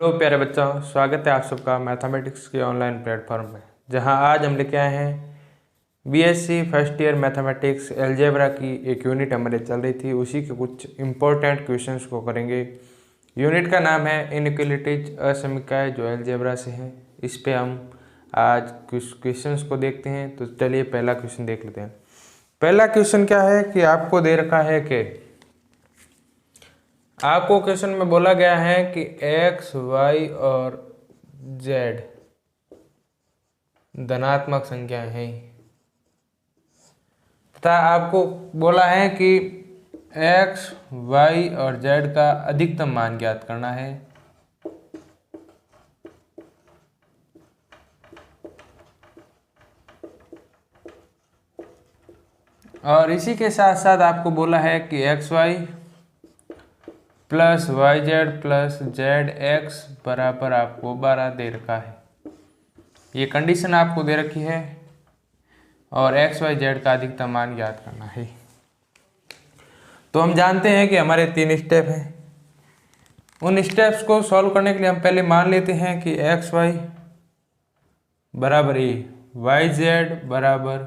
Hello प्यारे बच्चों, स्वागत है आप सबका मैथमेटिक्स के ऑनलाइन प्लेटफॉर्म में, जहां आज हम लेके आए हैं BSc first year mathematics algebra की एक यूनिट हमारे चल रही थी। उसी के कुछ इम्पोर्टेंट क्वेश्चंस को करेंगे। यूनिट का नाम है इनइक्वालिटीज असमीकरण, जो अलजेब्रा से है। इस पे हम आज कुछ क्वेश्चंस को देखते हैं। तो चलिए पहला क्वेश्चन देख लेते हैं। पहला क्वेश्चन क्या है कि आपको दे रखा है कि आपको क्वेश्चन में बोला गया है कि x, y और z धनात्मक संख्याएं हैं तथा आपको बोला है कि x, y और z का अधिकतम मान ज्ञात करना है। और इसी के साथ साथ आपको बोला है कि xy plus y z plus z x बराबर आपको 12 दे रखा है। ये कंडीशन आपको दे रखी है और एक्स वाई जेड का अधिकतम मान ज्ञात करना है। तो हम जानते हैं कि हमारे 3 स्टेप हैं। उन स्टेप्स को सॉल्व करने के लिए हम पहले मान लेते हैं कि एक्स वाई बराबर ए, वाई जेड बराबर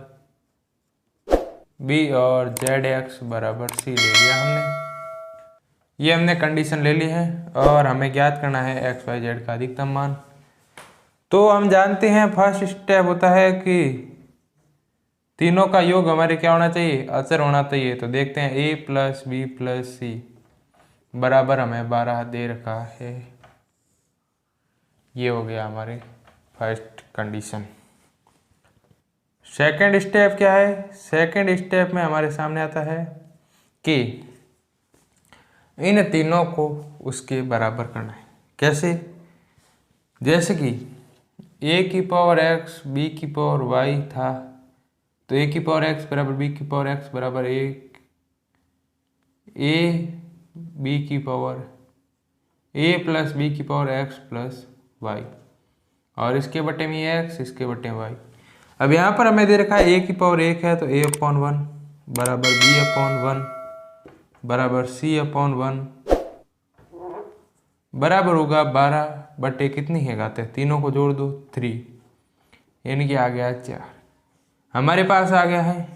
बी और जेड एक्स बराबर सी ले लिया हमने। ये हमने कंडीशन ले ली है और हमें ज्ञात करना है एक्स वाई जेड का अधिकतम मान। तो हम जानते हैं फर्स्ट स्टेप होता है कि तीनों का योग हमारे क्या होना चाहिए, अचर होना चाहिए। तो देखते हैं ए प्लस बी प्लस सी बराबर हमें 12 दे रखा है। ये हो गया हमारे फर्स्ट कंडीशन। सेकंड स्टेप क्या है? सेकंड स्टेप में हमारे सामने आता है कि इन तीनों को उसके बराबर करना है। कैसे? जैसे कि a की पावर x b की पावर y था, तो a की पावर x बराबर b की पावर x बराबर a b की पावर a प्लस b की पावर x प्लस y, और इसके बटे में x, इसके बटे में y। अब यहाँ पर हमें दे रखा है a की पावर 1 है, तो a/1 बराबर b/1 बराबर c/1 बराबर होगा 12 बटे कितनी है घात है, तीनों को जोड़ दो 3, यानी कि आ गया 4 हमारे पास आ गया है।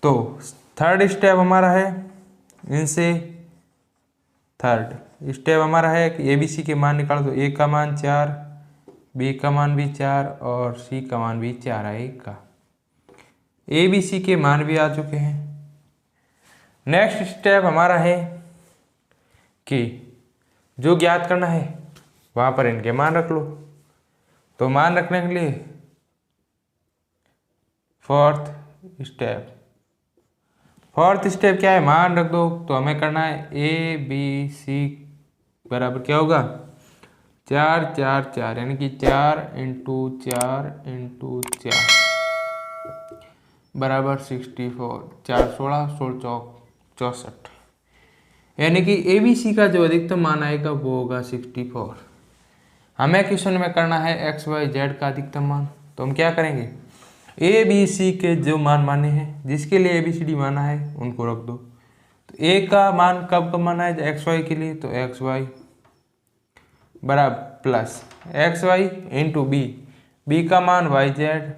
तो थर्ड स्टेप हमारा है, इनसे थर्ड स्टेप हमारा है कि ए बी सी के मान निकालो। तो ए का मान 4, बी का मान भी 4 और सी का मान भी 4 आएगा। ए बी सी के मान भी आ चुके हैं। नेक्स्ट स्टेप हमारा है कि जो ज्ञात करना है वहां पर इनके मान रख लो। तो मान रखने के लिए फोर्थ स्टेप क्या है, मान रख दो। तो हमें करना है ए बी सी बराबर क्या होगा 4 4 4, यानी कि 4 × 4 × 4 बराबर 64, 4 16 16 64, यानी कि ए बी सी का जो अधिकतम मान आएगा वो होगा 64। हमें क्वेश्चन में करना है एक्स वाई जेड का अधिकतम मान। तो हम क्या करेंगे, ए बी सी के जो मान माने हैं, जिसके लिए ए बी सी डी माना है उनको रख दो। तो ए का मान कब माना है एक्स वाई के लिए, तो एक्स वाई बराबर plus x y into b, b का मान वाई जेड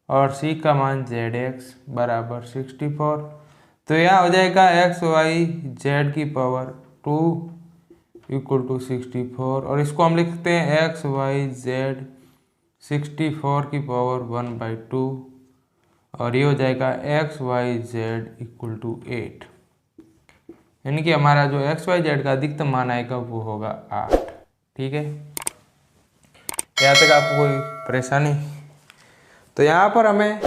और सी का मान जेड एक्स बराबर 64। तो यहाँ हो जाएगा एक्स वाई जेड की पावर 2 = 64, और इसको हम लिखते हैं एक्स वाई जेड 64 की पावर 1/2, और ये हो जाएगा एक्स वाई जेड = 8, यानी कि हमारा जो एक्स वाई जेड का अधिकतम मान आएगा वो होगा 8। ठीक है, यहाँ तक आपको कोई परेशानी? तो यहाँ पर हमें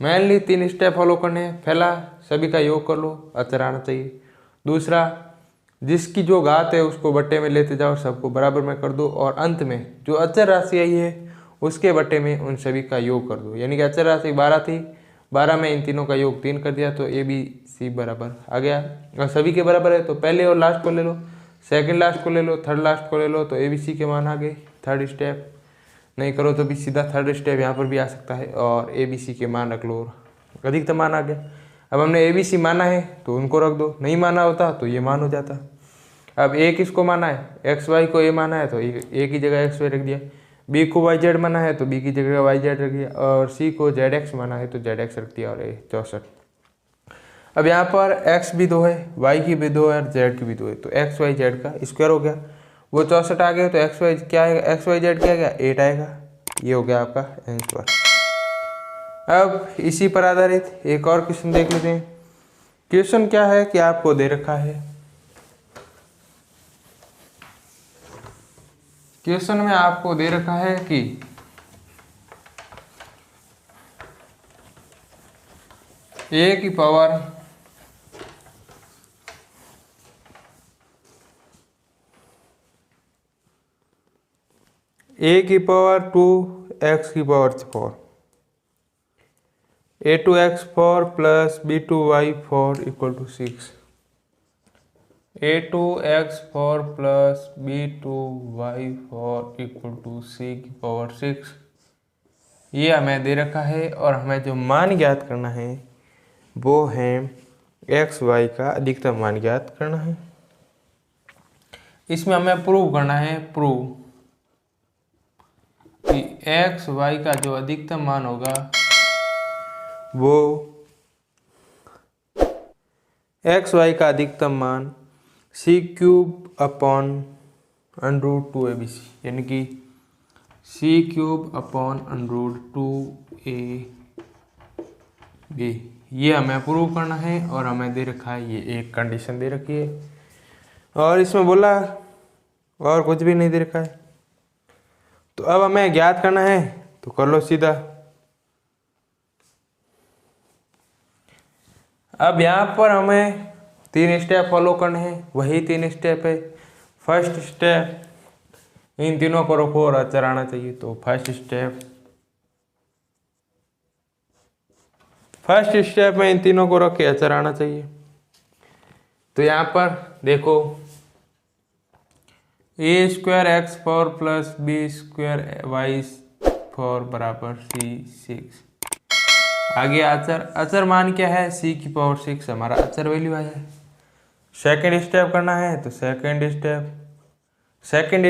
मेनली 3 स्टेप फॉलो करने हैं। पहला, सभी का योग कर लो, अचर आना चाहिए। दूसरा, जिसकी जो घात है उसको बट्टे में लेते जाओ, सबको बराबर में कर दो, और अंत में जो अचर राशि आई है उसके बट्टे में उन सभी का योग कर दो। यानी कि अचर राशि 12 थी, 12 में इन तीनों का योग 3 कर दिया, तो ए बी सी बराबर आ गया। और सभी के बराबर है तो पहले और लास्ट को ले लो, सेकंड लास्ट को ले लो, थर्ड लास्ट को ले लो, तो ए बी सी के मान आ गए। थर्ड स्टेप नहीं करो तो भी सीधा थर्ड स्टेप यहाँ पर भी आ सकता है, और ए बी सी के मान रख लो, अधिकतम मान आ गया। अब हमने ए बी सी माना है तो उनको रख दो, नहीं माना होता तो ये मान हो जाता। अब ए किसको माना है, एक्स वाई को ए माना है तो ए की जगह एक्स वाई रख दिया, बी को वाई जेड माना है तो बी की जगह वाई जेड रख दिया, और सी को जेड एक्स माना है तो जेड एक्स रख दिया, और ए 64। अब यहाँ पर एक्स भी 2 है, वाई की भी 2 है और जेड की भी 2 है, तो एक्स वाई जेड का स्क्वायर हो गया, वो 64 आ गया, तो एक्स वाई क्या आएगा, एक्स वाई जेड क्या आएगा 8 आएगा। ये हो गया आपका आंसर। अब इसी पर आधारित एक और क्वेश्चन देख लेते हैं। क्वेश्चन क्या है कि आपको दे रखा है, क्वेश्चन में आपको दे रखा है कि ए की पावर ए की पावर 2 एक्स की power 4 a2x4 plus b2y4 equal to 6, a2x4 plus b2y4 equal to c की पावर 6, ये हमें दे रखा है, और हमें जो मान ज्ञात करना है वो है एक्स वाई का अधिकतम मान ज्ञात करना है। इसमें हमें प्रूव करना है, प्रूव कि एक्स वाई का जो अधिकतम मान होगा वो एक्स वाई का अधिकतम मान c³ अपॉन √2 ABC, यानी कि c³ अपॉन √2 AB, ये हमें प्रूव करना है, और हमें दे रखा है, ये एक कंडीशन दे रखी है, और इसमें बोला और कुछ भी नहीं दे रखा है। तो अब हमें ज्ञात करना है, तो कर लो सीधा। अब यहाँ पर हमें 3 स्टेप फॉलो करने हैं, वही 3 स्टेप है। फर्स्ट स्टेप, इन तीनों को रखो और अचर आना चाहिए, तो फर्स्ट स्टेप में इन तीनों को रख के अचर आना चाहिए। तो यहाँ पर देखो a²x4 प्लस b²y4 बराबर c6, आगे अचर मान क्या है, c की पावर 6 हमारा अचर वैल्यू आया है। सेकंड स्टेप करना है, तो सेकंड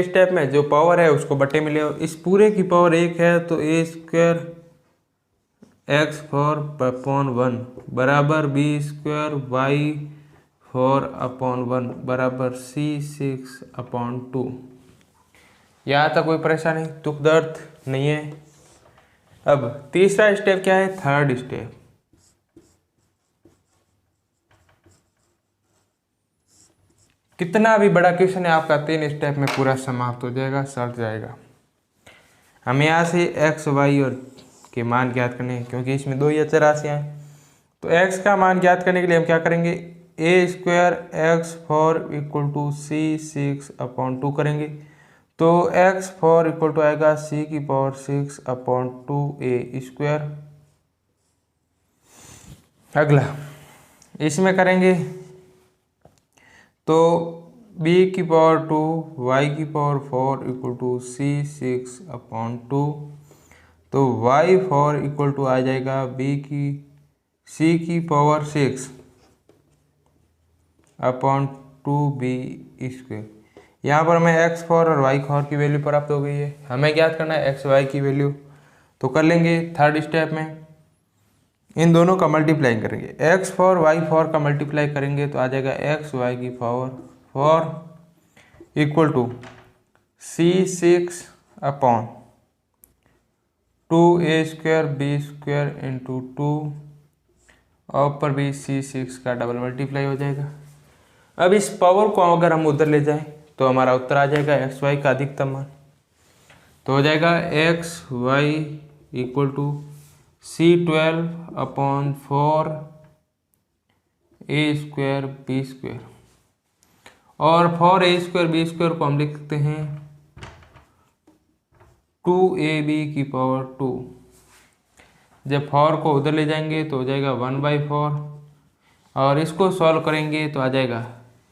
स्टेप में जो पावर है उसको बटे मिले, और इस पूरे की पावर 1 है, तो a²x4/1 बराबर b²y4/1 बराबर c6/2। यहाँ तक कोई परेशानी, दुख दर्द नहीं है। अब तीसरा स्टेप क्या है, थर्ड स्टेप। कितना भी बड़ा क्वेश्चन है आपका 3 स्टेप में पूरा समाप्त हो जाएगा, सट जाएगा। हमें यहाँ से एक्स वाई और के मान ज्ञात करने हैं, क्योंकि इसमें 2 ही अचर राशियाँ हैं। तो x का मान ज्ञात करने के लिए हम क्या करेंगे, a²x4 इक्वल टू c6/2 करेंगे, तो x4 इक्वल टू आएगा c की पावर 6/2a²। अगला इसमें करेंगे तो b की पावर 2 y की पावर 4 इक्वल टू c6/2, तो y4 इक्वल टू आ जाएगा c की पावर 6/2b²। यहाँ पर हमें x4 और y4 की वैल्यू प्राप्त हो गई है, हमें ज्ञात करना है x y की वैल्यू। तो कर लेंगे थर्ड स्टेप में, इन दोनों का मल्टीप्लाई करेंगे, x4 y4 का मल्टीप्लाई करेंगे तो आ जाएगा x y की power 4 equal to c6/2a² into 2, और ऊपर भी c6 का डबल मल्टीप्लाई हो जाएगा। अब इस पावर को अगर हम उधर ले जाएं तो हमारा उत्तर आ जाएगा एक्स वाई का अधिकतम मान, तो हो जाएगा x Y equal to c12/4a²b², और 4a²b² को हम लिख सकते हैं 2ab की पावर 2। जब 4 को उधर ले जाएंगे तो हो जाएगा 1/4, और इसको सॉल्व करेंगे तो आ जाएगा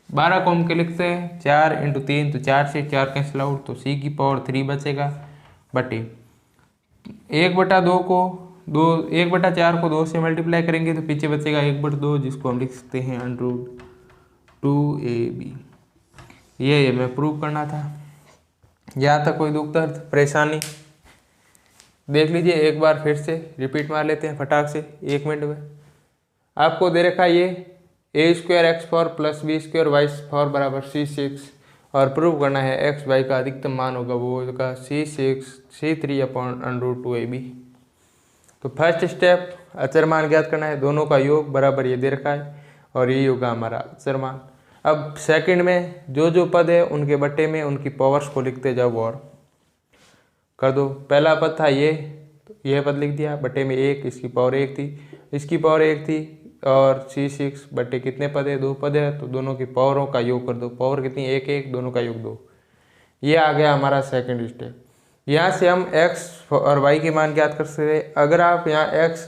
12 को हम के लिखते हैं 4 × 3, तो 4 से 4 कैंसिल आउट, तो c की पावर 3 बचेगा, बटे 1/2 को 1/4 को 2 से मल्टीप्लाई करेंगे तो पीछे बचेगा 1/2, जिसको हम लिख सकते हैं √2ab। ये हमें प्रूव करना था। यहाँ तक कोई दुख दर्द परेशानी? देख लीजिए एक बार फिर से रिपीट मार लेते हैं फटाक से 1 मिनट में। आपको दे रखा है ये a² x4 + b² y4 बराबर c6 और प्रूव करना है x y का अधिकतम मान होगा वो होगा c3/√2ab। तो फर्स्ट स्टेप अचर मान ज्ञात करना है, दोनों का योग बराबर ये दे रखा है और ये होगा हमारा अचर मान। अब सेकंड में जो जो पद है उनके बट्टे में उनकी पावर्स को लिखते जाओ और कर दो। पहला पद था ये, तो यह पद लिख दिया बट्टे में 1, इसकी पावर 1 थी, इसकी पावर 1 थी और c6 बट्टे कितने पद है 2 पद है, तो दोनों की पावरों का योग कर दो। पावर कितनी 1 1, दोनों का योग 2। ये आ गया हमारा सेकंड स्टेप। यहाँ से हम x और y के मान ज्ञात कर सकते हैं। अगर आप यहाँ x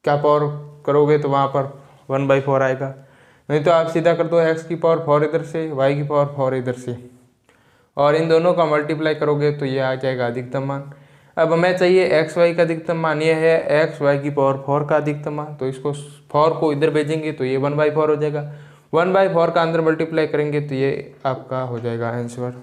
का पावर करोगे तो वहाँ पर 1/4 आएगा, नहीं तो आप सीधा कर दो x की पावर 4 इधर से, y की पावर 4 इधर से और इन दोनों का मल्टीप्लाई करोगे तो ये आ जाएगा अधिकतम मान। अब हमें चाहिए x y का अधिकतम मान, ये है x y की पावर 4 का अधिकतम मान, तो इसको 4 को इधर भेजेंगे तो ये 1/4 हो जाएगा। 1/4 का अंदर मल्टीप्लाई करेंगे तो ये आपका हो जाएगा आंसर।